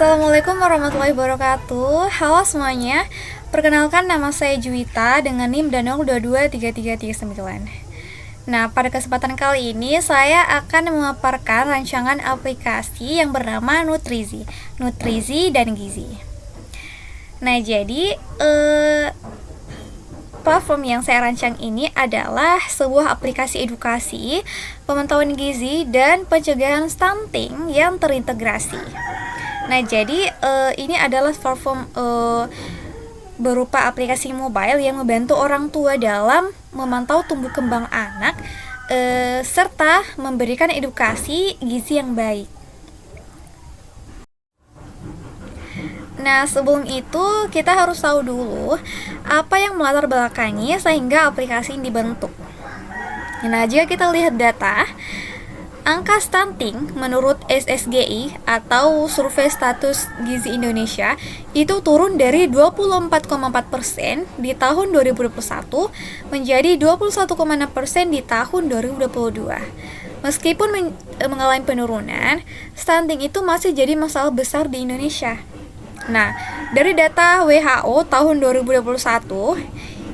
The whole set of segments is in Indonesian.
Assalamualaikum warahmatullahi wabarakatuh. Halo semuanya. Perkenalkan, nama saya Juwita dengan NIM dan 0223339. Nah, pada kesempatan kali ini saya akan memaparkan rancangan aplikasi yang bernama Nutrizi dan Gizi. Nah, jadi platform yang saya rancang ini adalah sebuah aplikasi edukasi, pemantauan gizi, dan pencegahan stunting yang terintegrasi. Nah, jadi ini adalah platform berupa aplikasi mobile yang membantu orang tua dalam memantau tumbuh kembang anak serta memberikan edukasi gizi yang baik. Nah, sebelum itu kita harus tahu dulu apa yang melatar belakangi sehingga aplikasi ini dibentuk. Nah, jika kita lihat data, angka stunting menurut SSGI atau Survei Status Gizi Indonesia itu turun dari 24,4% di tahun 2021 menjadi 21,6% di tahun 2022. Meskipun mengalami penurunan, stunting itu masih jadi masalah besar di Indonesia. Nah, dari data WHO tahun 2021,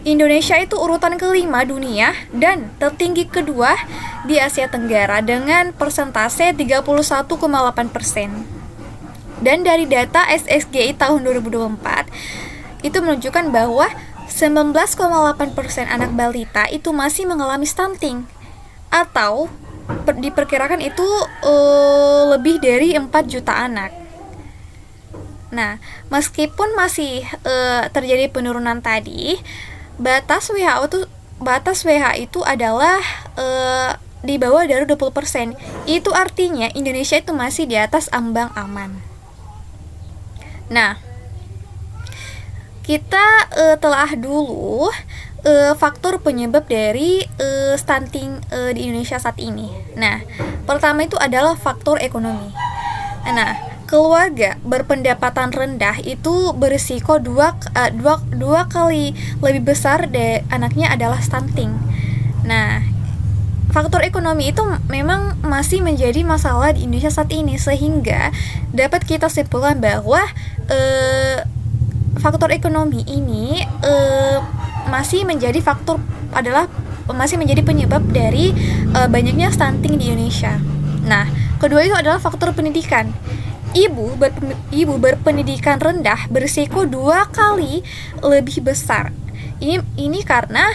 Indonesia itu urutan kelima dunia dan tertinggi kedua di Asia Tenggara dengan persentase 31,8%. Dan dari data SSGI tahun 2024, itu menunjukkan bahwa 19,8% anak balita itu masih mengalami stunting, atau diperkirakan itu lebih dari 4 juta anak. Nah, meskipun masih terjadi penurunan tadi, batas WHO itu adalah di bawah dari 20%. Itu artinya Indonesia itu masih di atas ambang aman. Nah, kita telah dulu faktor penyebab dari stunting di Indonesia saat ini. Nah, pertama itu adalah faktor ekonomi. Nah, keluarga berpendapatan rendah itu berisiko dua kali lebih besar anaknya adalah stunting. Nah, faktor ekonomi itu memang masih menjadi masalah di Indonesia saat ini, sehingga dapat kita simpulkan bahwa faktor ekonomi ini masih menjadi penyebab dari banyaknya stunting di Indonesia. Nah, kedua itu adalah faktor pendidikan. Ibu berpendidikan rendah berisiko 2 kali lebih besar. Ini karena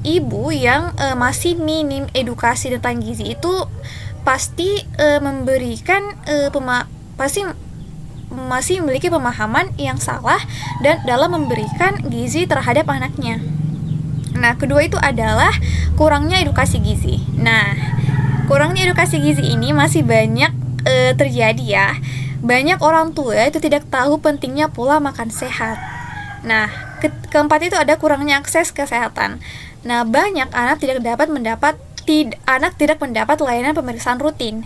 ibu yang masih minim edukasi tentang gizi itu pasti masih memiliki pemahaman yang salah dan dalam memberikan gizi terhadap anaknya. Nah, kedua itu adalah kurangnya edukasi gizi. Nah, kurangnya edukasi gizi ini masih banyak terjadi ya. Banyak orang tua itu tidak tahu pentingnya pola makan sehat. Nah, keempat itu ada kurangnya akses kesehatan. Nah, banyak anak tidak mendapat layanan pemeriksaan rutin.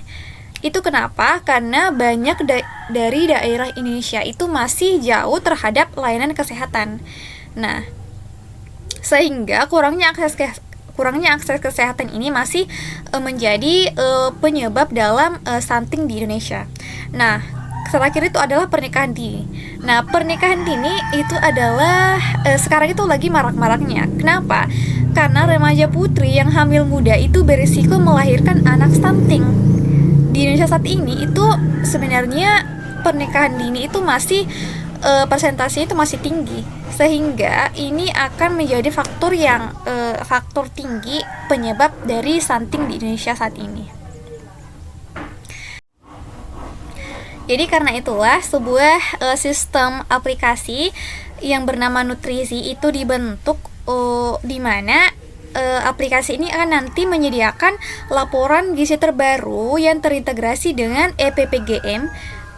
Itu kenapa? Karena banyak dari daerah Indonesia itu masih jauh terhadap layanan kesehatan. Nah, sehingga kurangnya akses kesehatan ini masih menjadi penyebab dalam stunting di Indonesia. Nah, terakhir itu adalah pernikahan dini. Nah, pernikahan dini itu adalah sekarang itu lagi marak-maraknya. Kenapa? Karena remaja putri yang hamil muda itu berisiko melahirkan anak stunting. Di Indonesia saat ini itu sebenarnya pernikahan dini itu masih persentasenya itu masih tinggi, sehingga ini akan menjadi faktor tinggi penyebab dari stunting di Indonesia saat ini. Jadi karena itulah sebuah sistem aplikasi yang bernama Nutrizi itu dibentuk di mana aplikasi ini akan nanti menyediakan laporan gizi terbaru yang terintegrasi dengan EPPGM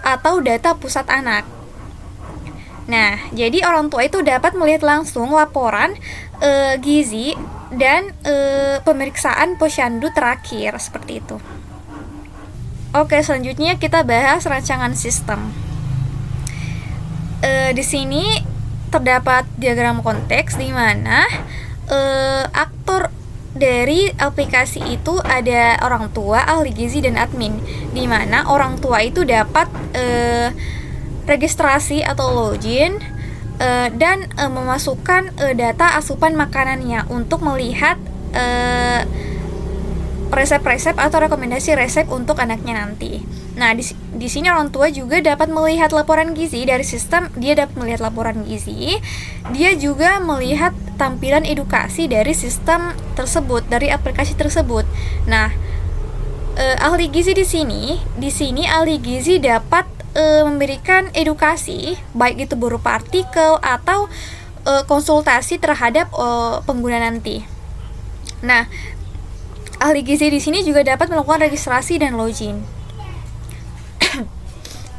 atau data pusat anak. Nah, jadi orang tua itu dapat melihat langsung laporan gizi dan pemeriksaan posyandu terakhir, seperti itu. Oke, selanjutnya kita bahas rancangan sistem. Di sini terdapat diagram konteks di mana aktor dari aplikasi itu ada orang tua, ahli gizi, dan admin, di mana orang tua itu dapat registrasi atau login dan memasukkan data asupan makanannya untuk melihat resep-resep atau rekomendasi resep untuk anaknya nanti. Nah, di sini orang tua juga dapat melihat laporan gizi dari sistem. Dia dapat melihat laporan gizi. Dia juga melihat tampilan edukasi dari sistem tersebut, dari aplikasi tersebut. Nah, ahli gizi di sini ahli gizi dapat memberikan edukasi, baik itu berupa artikel atau konsultasi terhadap pengguna nanti. Nah, ahli gizi di sini juga dapat melakukan registrasi dan login.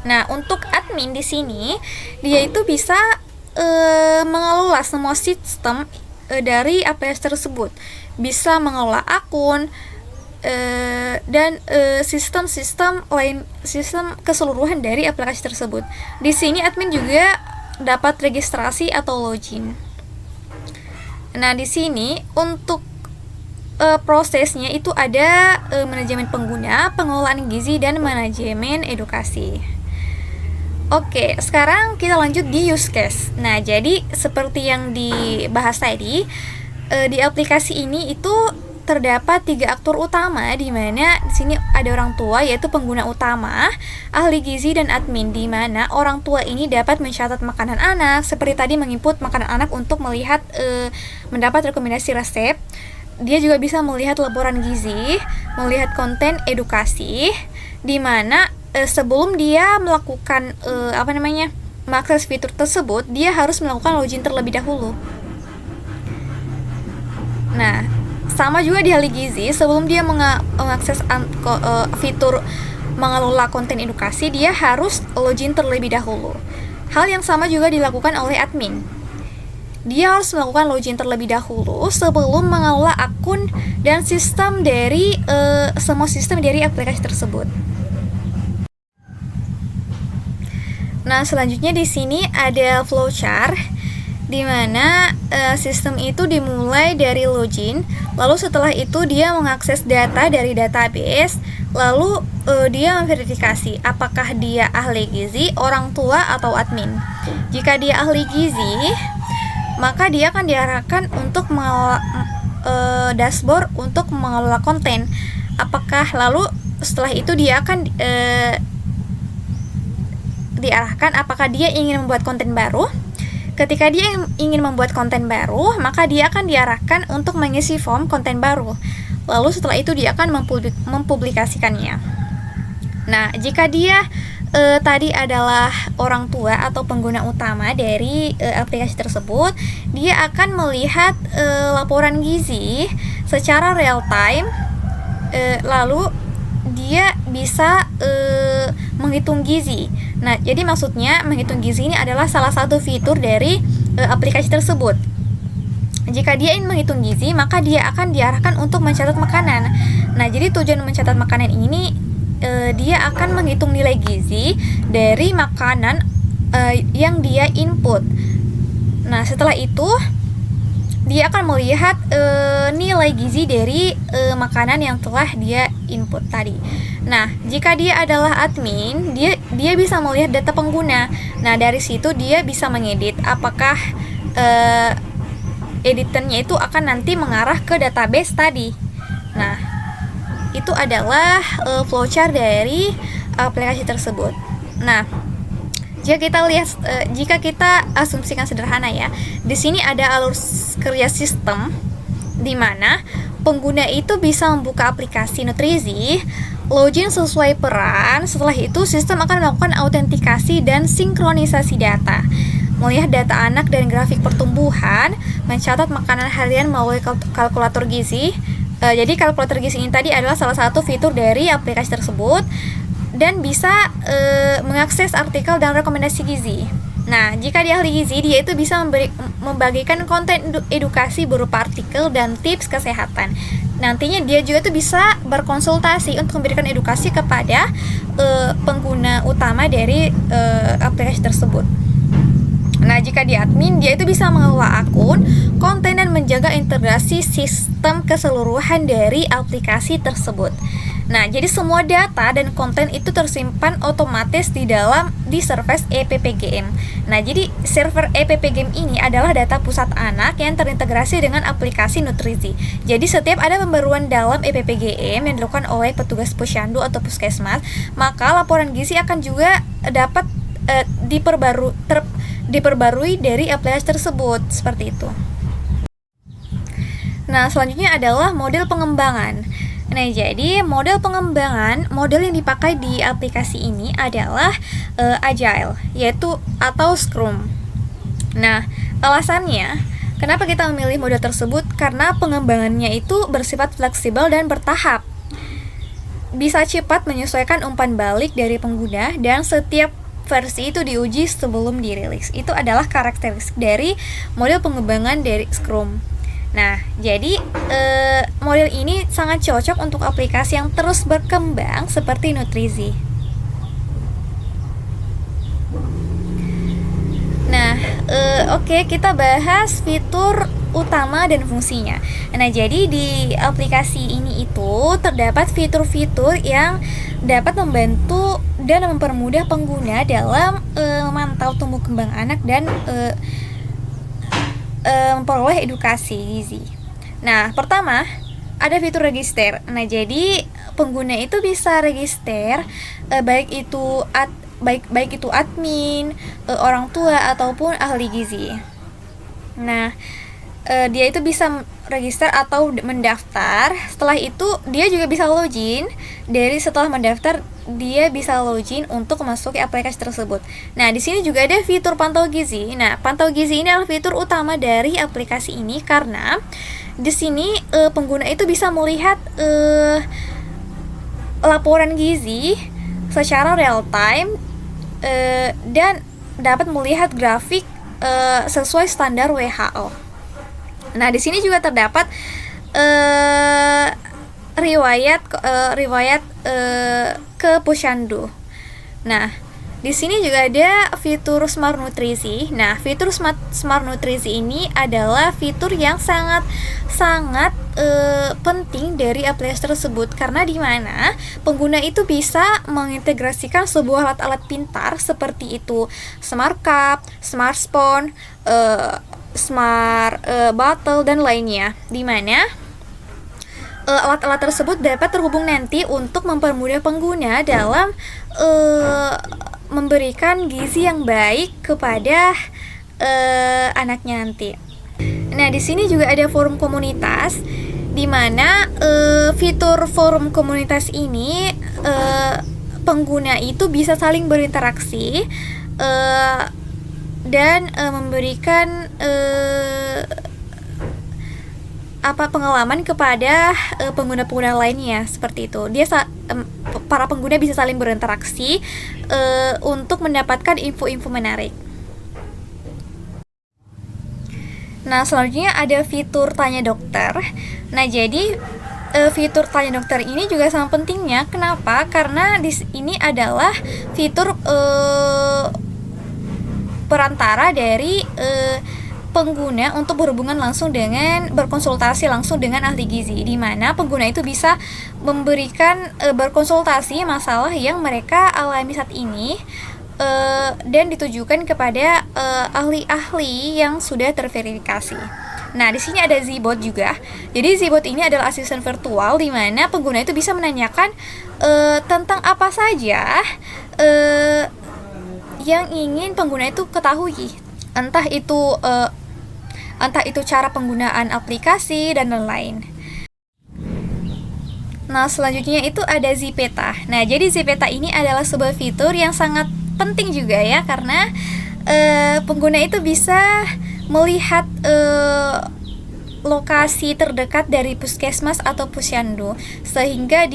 Nah, untuk admin di sini, dia itu bisa mengelola semua sistem dari aplikasi tersebut, bisa mengelola akun dan sistem-sistem lain, sistem keseluruhan dari aplikasi tersebut. Di sini admin juga dapat registrasi atau login. Nah, di sini untuk prosesnya itu ada manajemen pengguna, pengelolaan gizi, dan manajemen edukasi. Oke, sekarang kita lanjut di use case. Nah, jadi seperti yang dibahas tadi, di aplikasi ini itu terdapat 3 aktor utama, di mana di sini ada orang tua yaitu pengguna utama, ahli gizi, dan admin, di mana orang tua ini dapat mencatat makanan anak, seperti tadi menginput makanan anak untuk melihat mendapat rekomendasi resep. Dia juga bisa melihat laporan gizi, melihat konten edukasi, di mana sebelum dia melakukan mengakses fitur tersebut, dia harus melakukan login terlebih dahulu. Nah, sama juga di ahli gizi, sebelum dia mengakses fitur mengelola konten edukasi, dia harus login terlebih dahulu. Hal yang sama juga dilakukan oleh admin. Dia harus melakukan login terlebih dahulu sebelum mengelola akun dan sistem dari semua sistem dari aplikasi tersebut. Nah, selanjutnya di sini ada flowchart, di mana sistem itu dimulai dari login, lalu setelah itu dia mengakses data dari database, lalu dia memverifikasi apakah dia ahli gizi, orang tua, atau admin. Jika dia ahli gizi, maka dia akan diarahkan untuk mengelola dashboard untuk mengelola konten. Lalu setelah itu dia akan diarahkan apakah dia ingin membuat konten baru. Ketika dia ingin membuat konten baru, maka dia akan diarahkan untuk mengisi form konten baru. Lalu setelah itu dia akan mempublikasikannya. Nah, jika dia tadi adalah orang tua atau pengguna utama dari aplikasi tersebut, dia akan melihat laporan gizi secara real time, lalu dia bisa menghitung gizi. Nah, jadi maksudnya menghitung gizi ini adalah salah satu fitur dari aplikasi tersebut. Jika dia ingin menghitung gizi, maka dia akan diarahkan untuk mencatat makanan. Nah, jadi tujuan mencatat makanan ini, dia akan menghitung nilai gizi dari makanan yang dia input. Nah, setelah itu dia akan melihat nilai gizi dari makanan yang telah dia input tadi. Nah, jika dia adalah admin, dia bisa melihat data pengguna. Nah, dari situ dia bisa mengedit apakah editannya itu akan nanti mengarah ke database tadi. Nah, itu adalah flowchart dari aplikasi tersebut. Nah, jika kita asumsikan sederhana ya, di sini ada alur kerja sistem, di mana pengguna itu bisa membuka aplikasi nutrisi, login sesuai peran. Setelah itu sistem akan melakukan autentikasi dan sinkronisasi data, melihat data anak dan grafik pertumbuhan, mencatat makanan harian melalui kalkulator gizi. Jadi kalkulator gizi ini tadi adalah salah satu fitur dari aplikasi tersebut, dan bisa mengakses artikel dan rekomendasi gizi. Nah, jika dia ahli gizi, dia itu bisa membagikan konten edukasi berupa artikel dan tips kesehatan. Nantinya dia juga itu bisa berkonsultasi untuk memberikan edukasi kepada pengguna utama dari aplikasi tersebut. Nah, jika di admin, dia itu bisa mengelola akun, konten, dan menjaga integrasi sistem keseluruhan dari aplikasi tersebut. Nah, jadi semua data dan konten itu tersimpan otomatis di service EPPGM. Nah, jadi server EPPGM ini adalah data pusat anak yang terintegrasi dengan aplikasi Nutrizi. Jadi setiap ada pembaruan dalam EPPGM yang dilakukan oleh petugas posyandu atau puskesmas, maka laporan gizi akan juga dapat diperbarui dari aplikasi tersebut, seperti itu. Nah, selanjutnya adalah model pengembangan. Nah, jadi model yang dipakai di aplikasi ini adalah Agile, yaitu atau Scrum. Nah, alasannya kenapa kita memilih model tersebut? Karena pengembangannya itu bersifat fleksibel dan bertahap. Bisa cepat menyesuaikan umpan balik dari pengguna dan setiap versi itu diuji sebelum dirilis. Itu adalah karakteristik dari model pengembangan dari Scrum. Nah, jadi model ini sangat cocok untuk aplikasi yang terus berkembang seperti Nutrizi. Nah, oke, kita bahas fitur utama dan fungsinya. Nah, jadi di aplikasi ini itu terdapat fitur-fitur yang dapat membantu dan mempermudah pengguna dalam memantau tumbuh kembang anak dan memperoleh edukasi gizi. Nah, pertama ada fitur register. Nah, jadi pengguna itu bisa register baik itu admin, orang tua ataupun ahli gizi. Nah, dia itu bisa register atau mendaftar. Setelah itu dia juga bisa login. Setelah mendaftar dia bisa login untuk memasuki aplikasi tersebut. Nah, di sini juga ada fitur pantau gizi. Nah, pantau gizi ini adalah fitur utama dari aplikasi ini karena di sini pengguna itu bisa melihat laporan gizi secara real time dan dapat melihat grafik sesuai standar WHO. Nah, di sini juga terdapat riwayat ke posyandu. Nah, di sini juga ada fitur Smart Nutrizi. Nah, fitur Smart Nutrizi ini adalah fitur yang sangat penting dari aplikasi tersebut karena di mana pengguna itu bisa mengintegrasikan sebuah alat-alat pintar seperti itu Smart Cup, Smart Spoon, Smart Bottle dan lainnya, di mana alat-alat tersebut dapat terhubung nanti untuk mempermudah pengguna dalam memberikan gizi yang baik kepada anaknya nanti. Nah, di sini juga ada forum komunitas, di mana fitur forum komunitas ini pengguna itu bisa saling berinteraksi dan memberikan pengalaman kepada pengguna-pengguna lainnya, seperti itu. Para pengguna bisa saling berinteraksi untuk mendapatkan info-info menarik. Nah, selanjutnya ada fitur tanya dokter. Nah, jadi fitur tanya dokter ini juga sangat pentingnya. Kenapa? Karena ini adalah fitur perantara dari pengguna untuk berkonsultasi langsung dengan ahli gizi, di mana pengguna itu bisa memberikan berkonsultasi masalah yang mereka alami saat ini dan ditujukan kepada ahli-ahli yang sudah terverifikasi. Nah, di sini ada Zbot juga. Jadi Zbot ini adalah asisten virtual di mana pengguna itu bisa menanyakan tentang apa saja yang ingin pengguna itu ketahui. Entah itu cara penggunaan aplikasi dan lain-lain. Nah, selanjutnya itu ada Zpeta. Nah, jadi Zpeta ini adalah sebuah fitur yang sangat penting juga ya, karena pengguna itu bisa melihat lokasi terdekat dari puskesmas atau posyandu, sehingga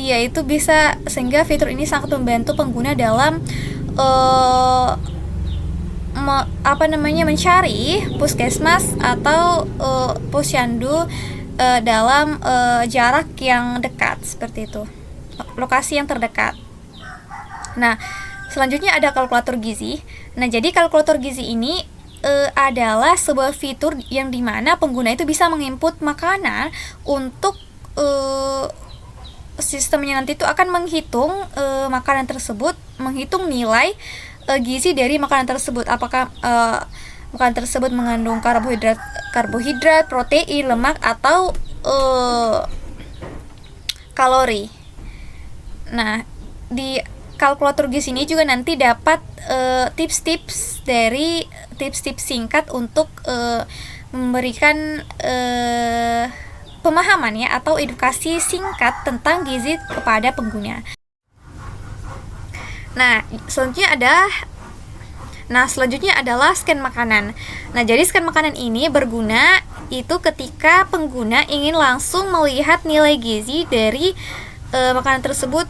fitur ini sangat membantu pengguna dalam mencari puskesmas atau posyandu dalam jarak yang dekat, seperti itu, lokasi yang terdekat. Nah, selanjutnya ada kalkulator gizi. Nah, jadi kalkulator gizi ini adalah sebuah fitur yang dimana pengguna itu bisa menginput makanan untuk sistemnya nanti itu akan menghitung makanan tersebut, menghitung nilai gizi dari makanan tersebut. Apakah makanan tersebut mengandung karbohidrat, protein, lemak, atau kalori. Nah, di kalkulator gizi ini juga nanti dapat tips-tips singkat untuk memberikan pemahaman ya, atau edukasi singkat tentang gizi kepada pengguna. Nah, selanjutnya adalah scan makanan. Nah, jadi scan makanan ini berguna itu ketika pengguna ingin langsung melihat nilai gizi dari makanan tersebut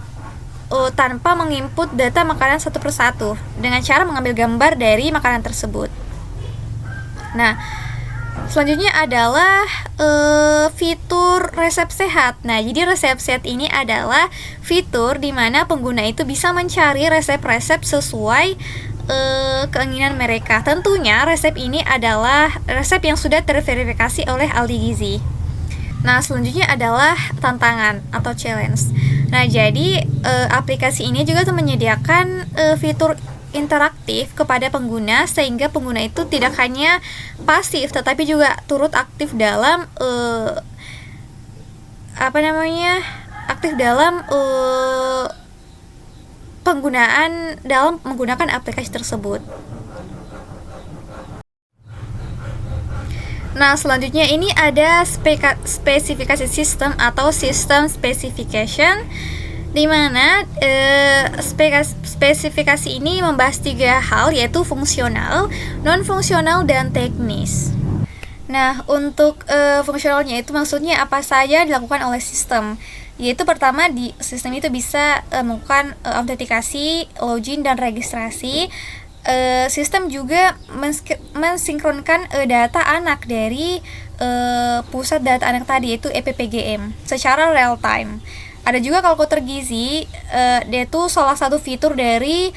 tanpa menginput data makanan satu persatu dengan cara mengambil gambar dari makanan tersebut. Nah, selanjutnya adalah fitur resep sehat. Nah, jadi resep sehat ini adalah fitur di mana pengguna itu bisa mencari resep-resep sesuai keinginan mereka. Tentunya resep ini adalah resep yang sudah terverifikasi oleh ahli gizi. Nah, selanjutnya adalah tantangan atau challenge. Nah, jadi aplikasi ini juga menyediakan fitur interaktif kepada pengguna sehingga pengguna itu tidak hanya pasif tetapi juga turut aktif dalam menggunakan aplikasi tersebut. Nah, selanjutnya ini ada spesifikasi sistem atau system specification, di mana spesifikasi ini membahas 3 hal, yaitu fungsional, non-fungsional, dan teknis. Nah, untuk fungsionalnya itu maksudnya apa saja dilakukan oleh sistem, yaitu pertama di sistem itu bisa melakukan autentikasi, login, dan registrasi. Sistem juga mensinkronkan data anak dari pusat data anak tadi, yaitu EPPGM, secara real time. Ada juga kalkulator gizi, dia itu salah satu fitur dari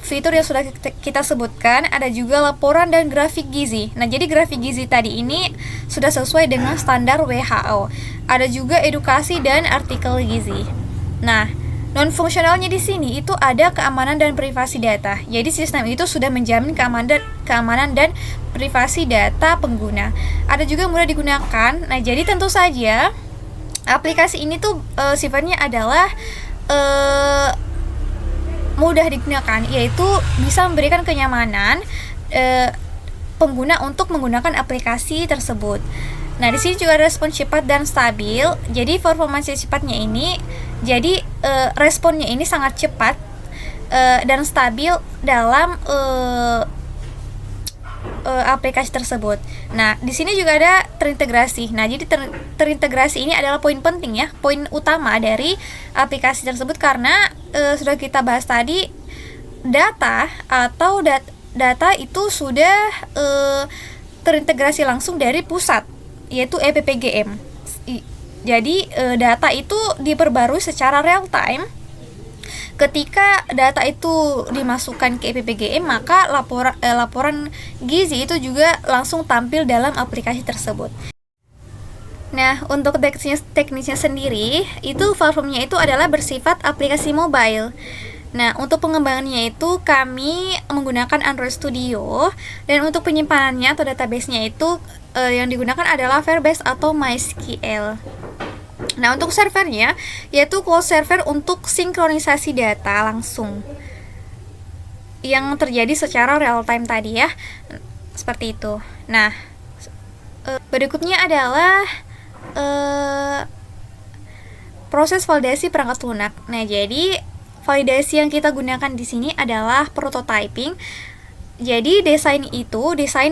fitur yang sudah kita sebutkan. Ada juga laporan dan grafik gizi. Nah, jadi grafik gizi tadi ini sudah sesuai dengan standar WHO. Ada juga edukasi dan artikel gizi. Nah, non-fungsionalnya di sini itu ada keamanan dan privasi data. Jadi sistem itu sudah menjamin keamanan dan privasi data pengguna. Ada juga mudah digunakan. Nah, jadi tentu saja aplikasi ini tuh sifatnya adalah mudah digunakan, yaitu bisa memberikan kenyamanan pengguna untuk menggunakan aplikasi tersebut. Nah, di sini juga respon cepat dan stabil. Jadi performansi cepatnya ini, jadi responnya ini sangat cepat dan stabil dalam aplikasi tersebut. Nah, di sini juga ada terintegrasi. Nah, jadi terintegrasi ini adalah poin penting ya, poin utama dari aplikasi tersebut, karena sudah kita bahas tadi, data itu sudah terintegrasi langsung dari pusat, yaitu EPPGM. Jadi data itu diperbarui secara real time. Ketika data itu dimasukkan ke EPPGM, maka laporan gizi itu juga langsung tampil dalam aplikasi tersebut. Nah, untuk teknisnya sendiri, itu platformnya itu adalah bersifat aplikasi mobile. Nah, untuk pengembangannya itu kami menggunakan Android Studio, dan untuk penyimpanannya atau database-nya itu yang digunakan adalah Firebase atau MySQL. Nah, untuk servernya yaitu cloud server untuk sinkronisasi data langsung yang terjadi secara real time tadi ya, seperti itu. Nah, berikutnya adalah proses validasi perangkat lunak. Nah, jadi validasi yang kita gunakan di sini adalah prototyping. Jadi desain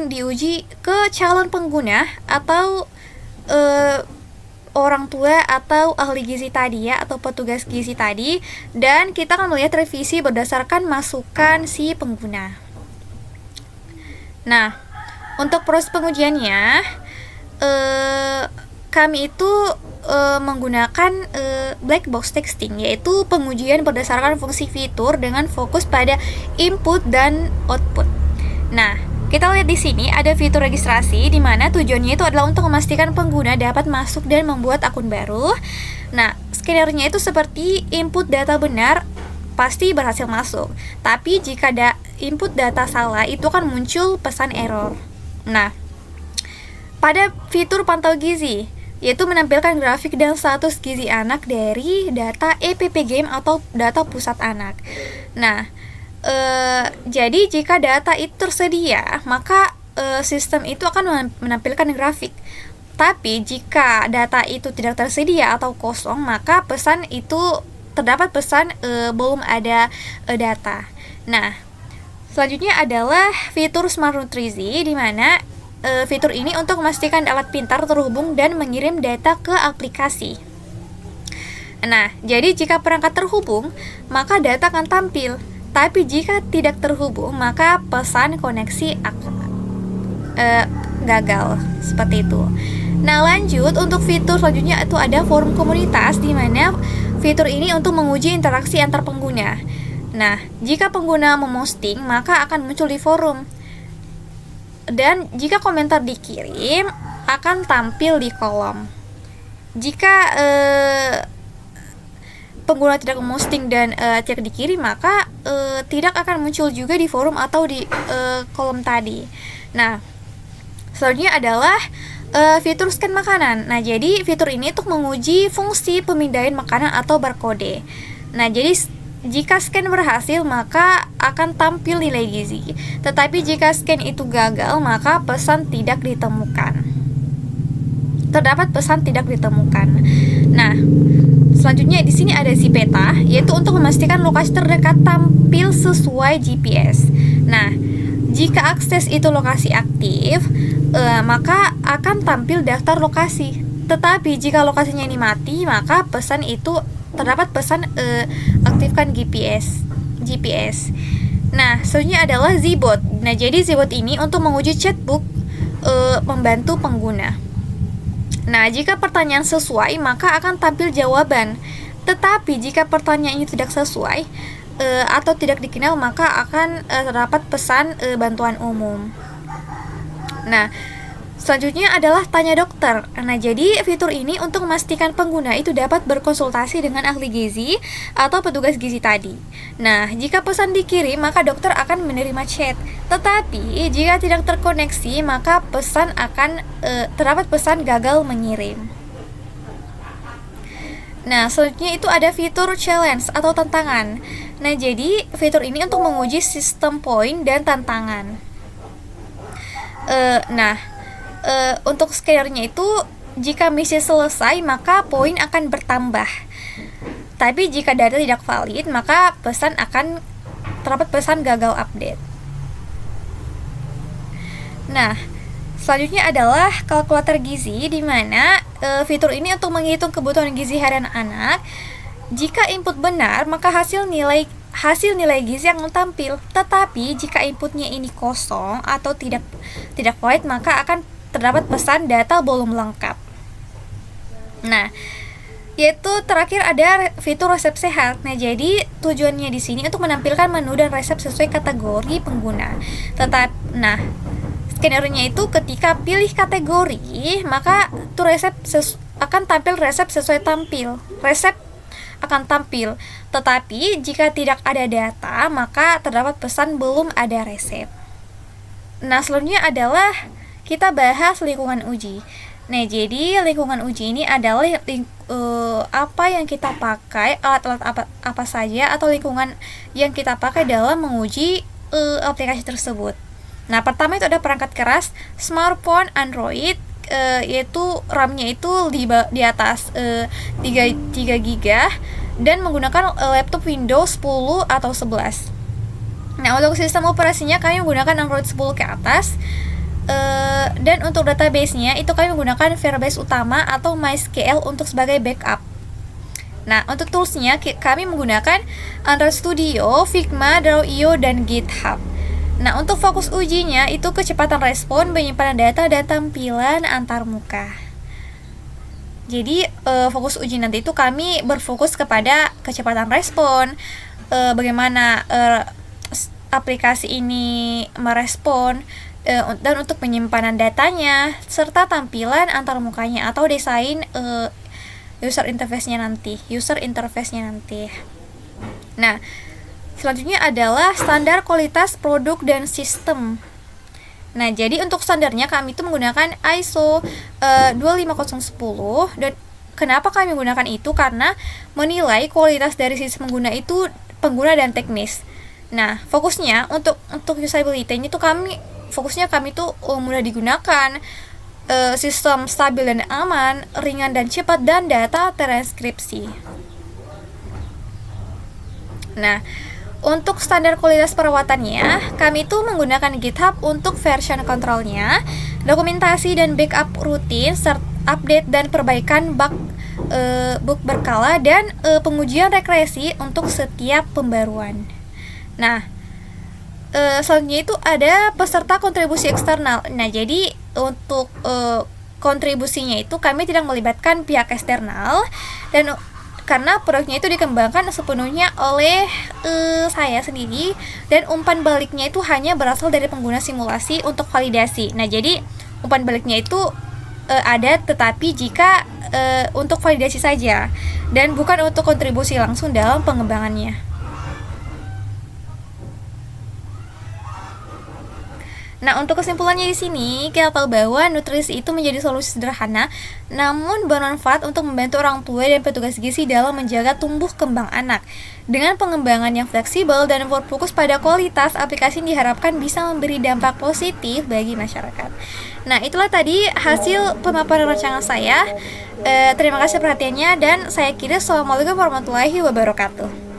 diuji ke calon pengguna atau orang tua atau ahli gizi tadi ya, atau petugas gizi tadi, dan kita akan melihat revisi berdasarkan masukan si pengguna. Nah, untuk proses pengujiannya kami itu menggunakan black box testing, yaitu pengujian berdasarkan fungsi fitur dengan fokus pada input dan output. Nah, Kita lihat di sini ada fitur registrasi di mana tujuannya itu adalah untuk memastikan pengguna dapat masuk dan membuat akun baru. Nah, skenario-nya itu seperti input data benar pasti berhasil masuk. Tapi jika input data salah itu akan muncul pesan error. Nah, pada fitur pantau gizi yaitu menampilkan grafik dan status gizi anak dari data EPP Game atau data pusat anak. Nah, jadi jika data itu tersedia, maka sistem itu akan menampilkan grafik. Tapi jika data itu tidak tersedia atau kosong, maka pesan itu terdapat pesan belum ada data. Nah, selanjutnya adalah fitur Smart Nutrisi, di mana fitur ini untuk memastikan alat pintar terhubung dan mengirim data ke aplikasi. Nah, jadi jika perangkat terhubung, maka data akan tampil. Tapi jika tidak terhubung, maka pesan koneksi akan gagal. Seperti itu. Nah, lanjut untuk fitur selanjutnya itu ada forum komunitas, di mana fitur ini untuk menguji interaksi antar pengguna. Nah, jika pengguna memosting, maka akan muncul di forum. Dan jika komentar dikirim, akan tampil di kolom. Jika pengguna tidak memosting dan tidak dikirim, maka tidak akan muncul juga di forum atau di kolom tadi. Nah, selanjutnya adalah fitur scan makanan. Nah, jadi fitur ini untuk menguji fungsi pemindaian makanan atau barcode. Nah, jadi jika scan berhasil, maka akan tampil nilai gizi. Tetapi jika scan itu gagal, maka pesan tidak ditemukan. Terdapat pesan tidak ditemukan. Nah, selanjutnya di sini ada si peta, yaitu untuk memastikan lokasi terdekat tampil sesuai GPS. Nah, jika akses itu lokasi aktif, maka akan tampil daftar lokasi. Tetapi jika lokasinya ini mati, maka pesan itu terdapat pesan aktifkan GPS. Nah, selanjutnya adalah Zbot. Nah, jadi Zbot ini untuk menguji chatbot membantu pengguna. Nah, jika pertanyaan sesuai, maka akan tampil jawaban. Tetapi jika pertanyaannya tidak sesuai atau tidak dikenal, maka akan terdapat pesan bantuan umum. Nah, selanjutnya adalah tanya dokter. Nah, jadi fitur ini untuk memastikan pengguna itu dapat berkonsultasi dengan ahli gizi atau petugas gizi tadi. Nah, jika pesan dikirim, maka dokter akan menerima chat. Tetapi jika tidak terkoneksi, maka pesan akan terdapat pesan gagal mengirim. Nah, selanjutnya itu ada fitur challenge atau tantangan. Nah, jadi fitur ini untuk menguji sistem poin dan tantangan. Untuk skenario itu, jika misi selesai, maka poin akan bertambah. Tapi jika data tidak valid, maka pesan akan terdapat pesan gagal update. Nah, selanjutnya adalah kalkulator gizi, di mana fitur ini untuk menghitung kebutuhan gizi harian anak. Jika input benar, maka hasil nilai gizi yang tampil. Tetapi jika inputnya ini kosong atau tidak valid, maka akan terdapat pesan data belum lengkap. Nah, yaitu terakhir ada fitur resep sehat. Nah, jadi tujuannya di sini untuk menampilkan menu dan resep sesuai kategori pengguna. Skenario-nya itu ketika pilih kategori, maka tuh resep akan tampil resep sesuai tampil. Resep akan tampil. Tetapi jika tidak ada data, maka terdapat pesan belum ada resep. Nah, selanjutnya adalah kita bahas lingkungan uji. Nah, jadi lingkungan uji ini adalah apa yang kita pakai, alat-alat apa saja atau lingkungan yang kita pakai dalam menguji aplikasi tersebut. Nah, pertama itu ada perangkat keras, smartphone Android, yaitu RAM-nya itu di atas 3 GB dan menggunakan laptop Windows 10 atau 11. Nah, untuk sistem operasinya kami menggunakan Android 10 ke atas. Dan untuk database-nya itu kami menggunakan Firebase utama atau MySQL untuk sebagai backup. Nah, untuk tools-nya kami menggunakan Android Studio, Figma, Draw.io, dan GitHub. Nah, untuk fokus ujinya itu kecepatan respon, penyimpanan data, dan tampilan antarmuka. Jadi, fokus uji nanti itu kami berfokus kepada kecepatan respon, bagaimana aplikasi ini merespon, dan untuk penyimpanan datanya serta tampilan antarmukanya atau desain user interface-nya nanti. Nah, selanjutnya adalah standar kualitas produk dan sistem. Nah, jadi untuk standarnya kami itu menggunakan ISO 25010 dan kenapa kami menggunakan itu? Karena menilai kualitas dari sistem pengguna dan teknis. Nah, fokusnya untuk usability-nya itu kami tuh mudah digunakan, sistem stabil dan aman, ringan dan cepat, dan data transkripsi. Nah, untuk standar kualitas perawatannya, kami tuh menggunakan GitHub untuk version control-nya, dokumentasi dan backup rutin, update dan perbaikan bug berkala, dan pengujian regresi untuk setiap pembaruan. Nah, selanjutnya itu ada peserta kontribusi eksternal. Nah, jadi untuk kontribusinya itu kami tidak melibatkan pihak eksternal, dan karena produknya itu dikembangkan sepenuhnya oleh saya sendiri, dan umpan baliknya itu hanya berasal dari pengguna simulasi untuk validasi. Nah, jadi umpan baliknya itu ada, tetapi jika untuk validasi saja dan bukan untuk kontribusi langsung dalam pengembangannya. Nah, untuk kesimpulannya di sini, kita tahu bahwa nutrisi itu menjadi solusi sederhana namun bermanfaat untuk membantu orang tua dan petugas gizi dalam menjaga tumbuh kembang anak. Dengan pengembangan yang fleksibel dan berfokus pada kualitas, aplikasi diharapkan bisa memberi dampak positif bagi masyarakat. Nah, itulah tadi hasil pemaparan rancangan saya. Terima kasih perhatiannya, dan saya kira Assalamualaikum warahmatullahi wabarakatuh.